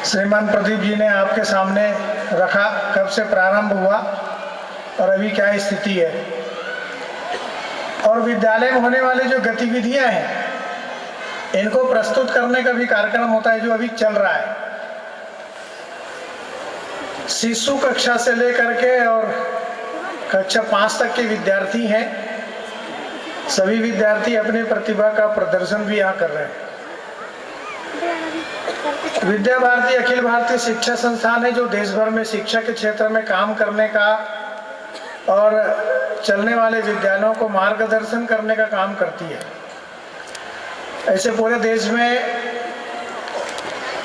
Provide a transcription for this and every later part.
श्रीमान प्रदीप जी ने आपके सामने रखा कब से प्रारंभ हुआ और अभी क्या स्थिति है, और विद्यालय में होने वाली जो गतिविधियां हैं इनको प्रस्तुत करने का भी कार्यक्रम होता है जो अभी चल रहा है। शिशु कक्षा से लेकर के और कक्षा 5 तक के विद्यार्थी हैं। सभी विद्यार्थी अपनी प्रतिभा का प्रदर्शन भी यहाँ कर रहे हैं। विद्या भारती अखिल भारतीय शिक्षा संस्थान है जो देश भर में शिक्षा के क्षेत्र में काम करने का और चलने वाले विद्यालयों को मार्गदर्शन करने का काम करती है। ऐसे पूरे देश में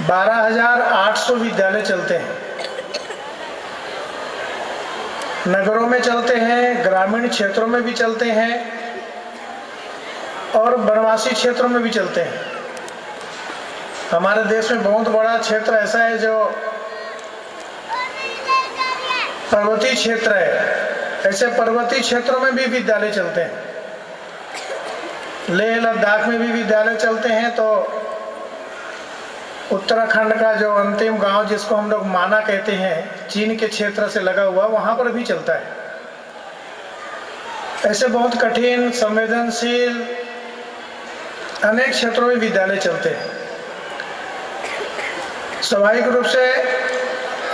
12,800 विद्यालय चलते हैं। नगरों में चलते हैं, ग्रामीण क्षेत्रों में भी चलते हैं और वनवासी क्षेत्रों में भी चलते हैं। हमारे देश में बहुत बड़ा क्षेत्र ऐसा है जो पर्वतीय क्षेत्र है। ऐसे पर्वतीय क्षेत्रों में भी विद्यालय चलते हैं। लेह लद्दाख में भी विद्यालय चलते हैं। तो उत्तराखंड का जो अंतिम गांव जिसको हम लोग माना कहते हैं, चीन के क्षेत्र से लगा हुआ, वहां पर भी चलता है। ऐसे बहुत कठिन संवेदनशील अनेक क्षेत्रों में विद्यालय चलते हैं। स्वाभाविक रूप से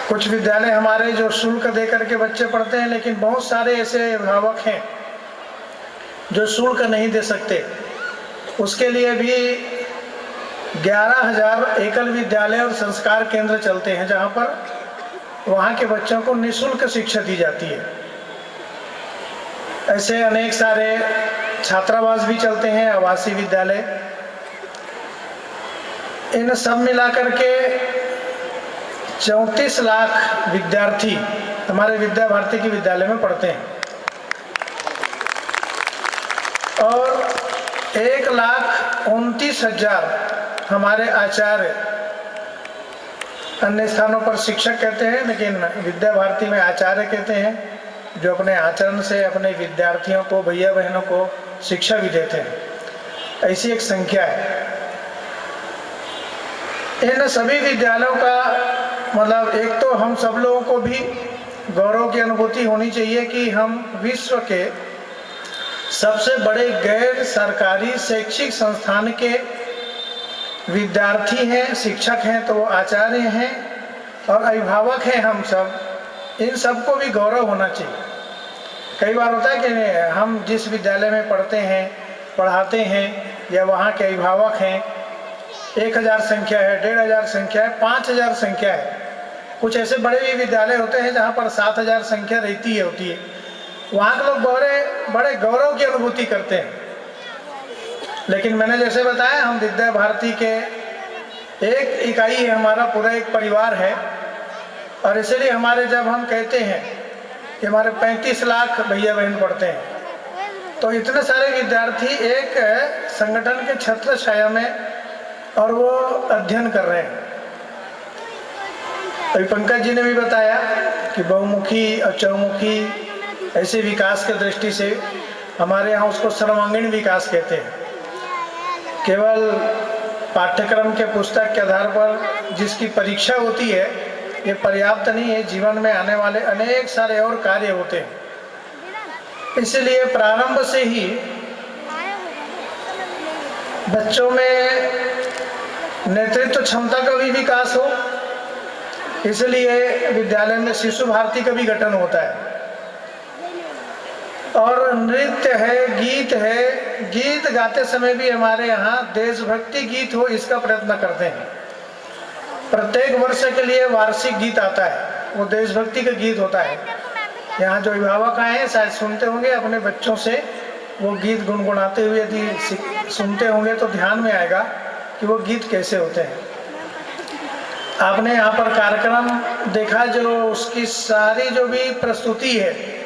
कुछ विद्यालय हमारे जो शुल्क दे करके बच्चे पढ़ते हैं, लेकिन बहुत सारे ऐसे अभिभावक हैं जो शुल्क नहीं दे सकते। उसके लिए भी 11,000 एकल विद्यालय और संस्कार केंद्र चलते हैं जहां पर वहां के बच्चों को निःशुल्क शिक्षा दी जाती है। ऐसे अनेक सारे छात्रावास भी चलते हैं, आवासीय विद्यालय। इन सब मिलाकर के 34 लाख विद्यार्थी हमारे विद्या भारती के विद्यालय में पढ़ते हैं और 1,29,000 हमारे आचार्य, अन्य स्थानों पर शिक्षक कहते हैं लेकिन विद्या भारती में आचार्य कहते हैं, जो अपने आचरण से अपने विद्यार्थियों को, भैया बहनों को शिक्षा भी देते हैं। ऐसी एक संख्या है। इन सभी विद्यालयों का मतलब एक तो हम सब लोगों को भी गौरव की अनुभूति होनी चाहिए कि हम विश्व के सबसे बड़े गैर सरकारी शैक्षिक संस्थान के विद्यार्थी हैं, शिक्षक हैं, तो वो आचार्य हैं और अभिभावक हैं। हम सब, इन सबको भी गौरव होना चाहिए। कई बार होता है कि हम जिस विद्यालय में पढ़ते हैं, पढ़ाते हैं, या वहाँ के अभिभावक हैं, 1,000 संख्या है, 1,500 संख्या है, 5,000 संख्या है। कुछ ऐसे बड़े भी विद्यालय होते हैं जहाँ पर 7,000 संख्या रहती है होती है। वहाँ के लोग बड़े गौरव की अनुभूति करते हैं। लेकिन मैंने जैसे बताया, हम विद्या भारती के एक इकाई है, हमारा पूरा एक परिवार है। और इसलिए हमारे जब हम कहते हैं कि हमारे 35 लाख भैया बहन पढ़ते हैं, तो इतने सारे विद्यार्थी एक संगठन के छत्र छाया में और वो अध्ययन कर रहे हैं। अभी पंकज जी ने भी बताया कि बहुमुखी और चौमुखी ऐसे विकास के दृष्टि से हमारे यहाँ उसको सर्वांगीण विकास कहते हैं। केवल पाठ्यक्रम के पुस्तक के आधार पर जिसकी परीक्षा होती है ये पर्याप्त नहीं है। जीवन में आने वाले अनेक सारे और कार्य होते हैं। इसलिए प्रारंभ से ही बच्चों में नेतृत्व क्षमता का भी विकास हो, इसलिए विद्यालय में शिशु भारती का भी गठन होता है। और नृत्य है, गीत है, गीत गाते समय भी हमारे यहाँ देशभक्ति गीत हो इसका प्रयत्न करते हैं। प्रत्येक वर्ष के लिए वार्षिक गीत आता है, वो देशभक्ति का गीत होता है। यहाँ जो अभिभावक आए हैं शायद सुनते होंगे, अपने बच्चों से वो गीत गुनगुनाते हुए यदि सुनते होंगे तो ध्यान में आएगा कि वो गीत कैसे होते हैं। आपने यहाँ पर कार्यक्रम देखा, जो उसकी सारी जो भी प्रस्तुति है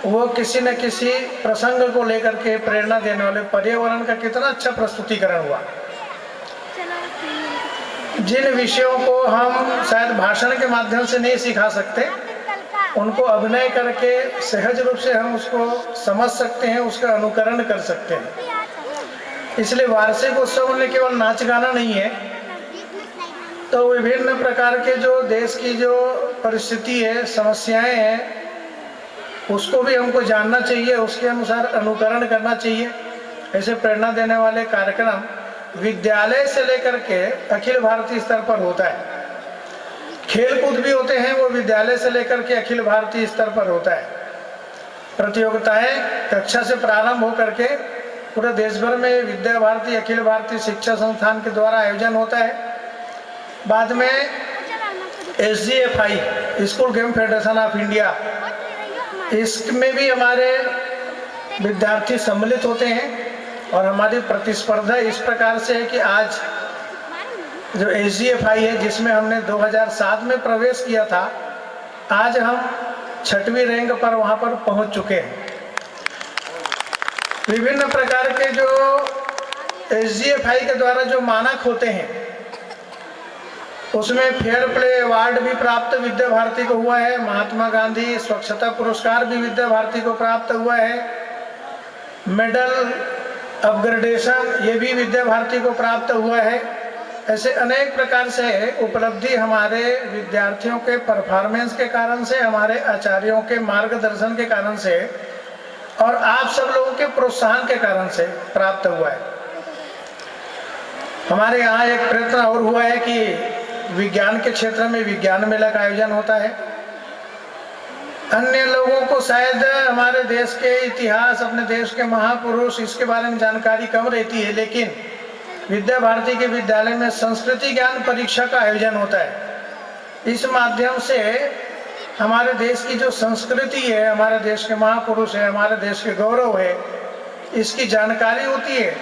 वो किसी न किसी प्रसंग को लेकर के प्रेरणा देने वाले, पर्यावरण का कितना अच्छा प्रस्तुतिकरण हुआ। जिन विषयों को हम शायद भाषण के माध्यम से नहीं सिखा सकते, उनको अभिनय करके सहज रूप से हम उसको समझ सकते हैं, उसका अनुकरण कर सकते हैं। इसलिए वार्षिक उत्सव में केवल नाच गाना नहीं है, तो विभिन्न प्रकार के जो देश की जो परिस्थिति है, समस्याएं हैं, उसको भी हमको जानना चाहिए, उसके अनुसार अनुकरण करना चाहिए। ऐसे प्रेरणा देने वाले कार्यक्रम विद्यालय से लेकर के अखिल भारतीय स्तर पर होता है। खेल कूद भी होते हैं, वो विद्यालय से लेकर के अखिल भारतीय स्तर पर होता है। प्रतियोगिताएं कक्षा से प्रारंभ होकर के पूरे देश भर में विद्या भारती अखिल भारतीय शिक्षा संस्थान के द्वारा आयोजन होता है। बाद में SGFI school game federation of India, इसमें भी हमारे विद्यार्थी सम्मिलित होते हैं और हमारी प्रतिस्पर्धा इस प्रकार से है कि आज जो SGFI है, जिसमें हमने 2007 में प्रवेश किया था, आज हम 6वीं रैंक पर वहां पर पहुंच चुके हैं। विभिन्न प्रकार के जो SGFI के द्वारा जो मानक होते हैं, उसमें फेयर प्ले अवार्ड भी प्राप्त विद्या भारती को हुआ है। महात्मा गांधी स्वच्छता पुरस्कार भी विद्या भारती को प्राप्त हुआ है। मेडल अपग्रेडेशन ये भी विद्या भारती को प्राप्त हुआ है। ऐसे अनेक प्रकार से उपलब्धि हमारे विद्यार्थियों के परफॉर्मेंस के कारण से, हमारे आचार्यों के मार्गदर्शन के कारण से और आप सब लोगों के प्रोत्साहन के कारण से प्राप्त हुआ है। हमारे यहाँ एक प्रयत्न और हुआ है कि विज्ञान के क्षेत्र में विज्ञान मेला का आयोजन होता है। अन्य लोगों को शायद हमारे देश के इतिहास, अपने देश के महापुरुष, इसके बारे में जानकारी कम रहती है, लेकिन विद्या भारती के विद्यालय में संस्कृति ज्ञान परीक्षा का आयोजन होता है। इस माध्यम से हमारे देश की जो संस्कृति है, हमारे देश के महापुरुष है, हमारे देश के गौरव है, इसकी जानकारी होती है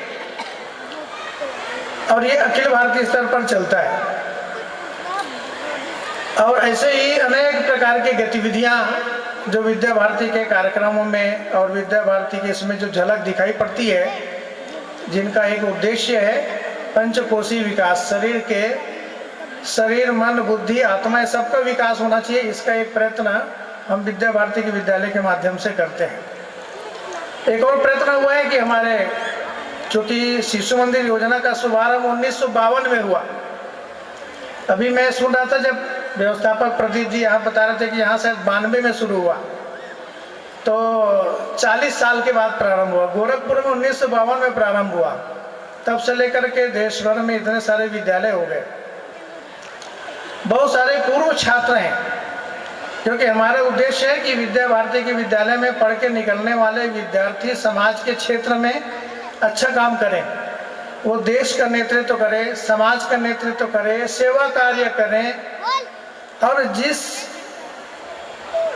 और ये अखिल भारतीय स्तर पर चलता है। और ऐसे ही अनेक प्रकार की गतिविधियां जो विद्या भारती के कार्यक्रमों में और विद्या भारती के इसमें जो झलक दिखाई पड़ती है, जिनका एक उद्देश्य है पंचकोशीय विकास, शरीर मन बुद्धि आत्मा सबका विकास होना चाहिए। इसका एक प्रयत्न हम विद्या भारती के विद्यालय के माध्यम से करते हैं। एक और प्रयत्न हुआ है कि हमारे, चूंकि शिशु मंदिर योजना का शुभारंभ 1952 में हुआ। अभी मैं सुन रहा था जब व्यवस्थापक प्रदीप जी यहाँ बता रहे थे कि यहाँ शायद 92 में शुरू हुआ, तो 40 साल के बाद प्रारंभ हुआ। गोरखपुर में 1952 में प्रारंभ हुआ, तब से लेकर के देश भर में इतने सारे विद्यालय हो गए। बहुत सारे पूर्व छात्र हैं, क्योंकि हमारा उद्देश्य है कि विद्या भारती के विद्यालय में पढ़ के निकलने वाले विद्यार्थी समाज के क्षेत्र में अच्छा काम करें, वो देश का नेतृत्व करें, समाज का नेतृत्व करें, सेवा कार्य करें और जिस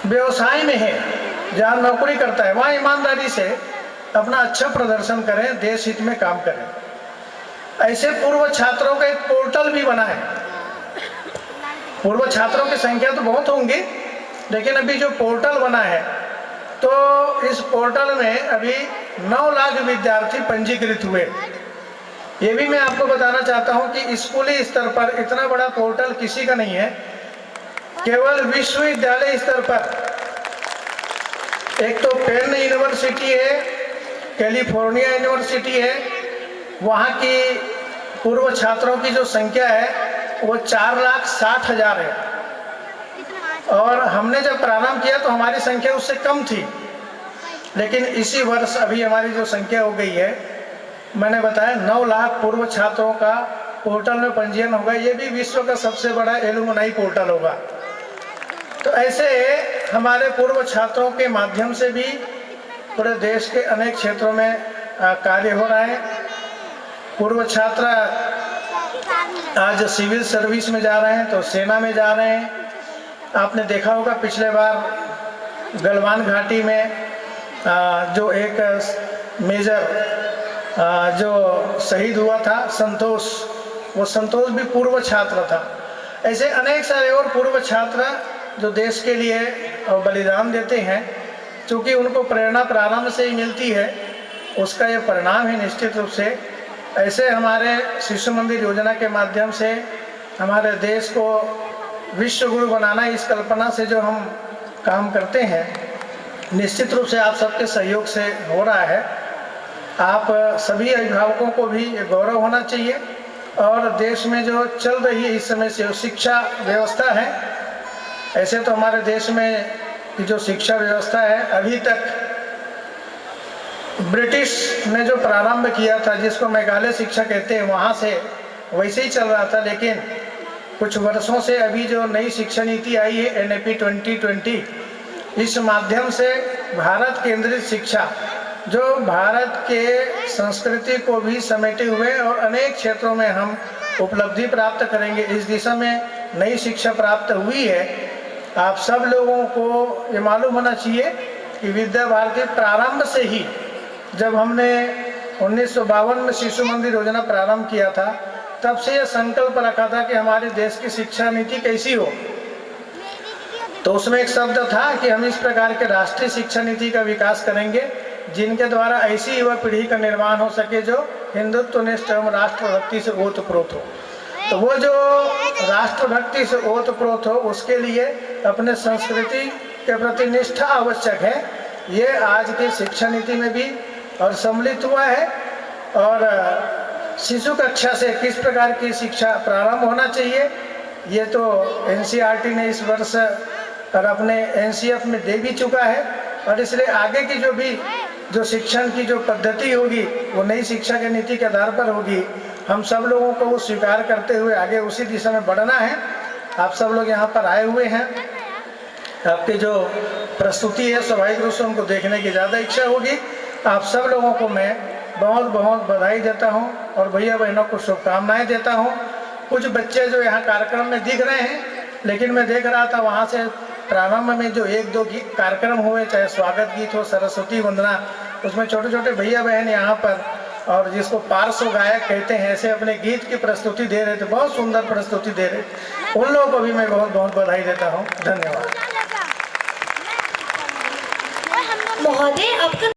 व्यवसाय में है, जहाँ नौकरी करता है, वहाँ ईमानदारी से अपना अच्छा प्रदर्शन करें, देश हित में काम करें। ऐसे पूर्व छात्रों का एक पोर्टल भी बना है। पूर्व छात्रों की संख्या तो बहुत होंगी, लेकिन अभी जो पोर्टल बना है, तो इस पोर्टल में अभी 9 लाख विद्यार्थी पंजीकृत हुए। ये भी मैं आपको बताना चाहता हूं कि स्कूली स्तर पर इतना बड़ा पोर्टल किसी का नहीं है। केवल विश्वविद्यालय स्तर पर एक तो पेन यूनिवर्सिटी है, कैलिफोर्निया यूनिवर्सिटी है, वहाँ की पूर्व छात्रों की जो संख्या है वो 4,60,000 है। और हमने जब प्रारंभ किया तो हमारी संख्या उससे कम थी, लेकिन इसी वर्ष अभी हमारी जो संख्या हो गई है, मैंने बताया 9 लाख पूर्व छात्रों का पोर्टल में पंजीयन होगा। ये भी विश्व का सबसे बड़ा एलुमनाई पोर्टल होगा। तो ऐसे हमारे पूर्व छात्रों के माध्यम से भी पूरे देश के अनेक क्षेत्रों में कार्य हो रहा है। पूर्व छात्र आज सिविल सर्विस में जा रहे हैं, तो सेना में जा रहे हैं। आपने देखा होगा पिछले बार गलवान घाटी में जो एक मेजर जो शहीद हुआ था, संतोष, वो संतोष भी पूर्व छात्र था। ऐसे अनेक सारे और पूर्व छात्र जो देश के लिए बलिदान देते हैं, क्योंकि उनको प्रेरणा प्रारंभ से ही मिलती है, उसका ये परिणाम है निश्चित रूप से। ऐसे हमारे शिशु मंदिर योजना के माध्यम से हमारे देश को विश्व गुरु बनाना, इस कल्पना से जो हम काम करते हैं, निश्चित रूप से आप सबके सहयोग से हो रहा है। आप सभी अभिभावकों को भी ये गौरव होना चाहिए और देश में जो चल रही है इस समय से शिक्षा व्यवस्था है, ऐसे तो हमारे देश में की जो शिक्षा व्यवस्था है अभी तक ब्रिटिश ने जो प्रारंभ किया था, जिसको मेघालय शिक्षा कहते हैं, वहाँ से वैसे ही चल रहा था। लेकिन कुछ वर्षों से अभी जो नई शिक्षा नीति आई है NEP 2020, इस माध्यम से भारत केंद्रित शिक्षा जो भारत के संस्कृति को भी समेटे हुए और अनेक क्षेत्रों में हम उपलब्धि प्राप्त करेंगे, इस दिशा में नई शिक्षा प्राप्त हुई है। आप सब लोगों को ये मालूम होना चाहिए कि विद्या भारती प्रारंभ से ही, जब हमने 1952 में शिशु मंदिर योजना प्रारंभ किया था, तब से यह संकल्प रखा था कि हमारे देश की शिक्षा नीति कैसी हो। तो उसमें एक शब्द था कि हम इस प्रकार के राष्ट्रीय शिक्षा नीति का विकास करेंगे जिनके द्वारा ऐसी युवा पीढ़ी का निर्माण हो सके जो हिंदुत्वनिष्ठ एवं राष्ट्रभक्ति से ओतप्रोत हो। तो वो जो राष्ट्रभक्ति से ओतप्रोत हो, उसके लिए अपने संस्कृति के प्रति निष्ठा आवश्यक है। ये आज की शिक्षा नीति में भी और सम्मिलित हुआ है। और शिशु कक्षा से किस प्रकार की शिक्षा प्रारंभ होना चाहिए, ये तो NCERT ने इस वर्ष और अपने NCF में दे भी चुका है। और इसलिए आगे की जो शिक्षण की जो पद्धति होगी वो नई शिक्षा की नीति के आधार पर होगी। हम सब लोगों को वो स्वीकार करते हुए आगे उसी दिशा में बढ़ना है। आप सब लोग यहाँ पर आए हुए हैं, आपकी जो प्रस्तुति है स्वाभाविक रूप से उनको देखने की ज़्यादा इच्छा होगी। आप सब लोगों को मैं बहुत बहुत बधाई देता हूँ और भैया बहनों को शुभकामनाएं देता हूँ। कुछ बच्चे जो यहाँ कार्यक्रम में दिख रहे हैं, लेकिन मैं देख रहा था वहाँ से प्रारंभ में जो 1-2 कार्यक्रम हुए, चाहे स्वागत गीत हो, सरस्वती वंदना, उसमें छोटे छोटे भैया बहन यहाँ पर और जिसको पार्श्व गायक कहते हैं, ऐसे अपने गीत की प्रस्तुति दे रहे थे, बहुत सुंदर प्रस्तुति दे रहे थे। उन लोगों को भी मैं बहुत बहुत बधाई देता हूँ। धन्यवाद। महोदय, आपका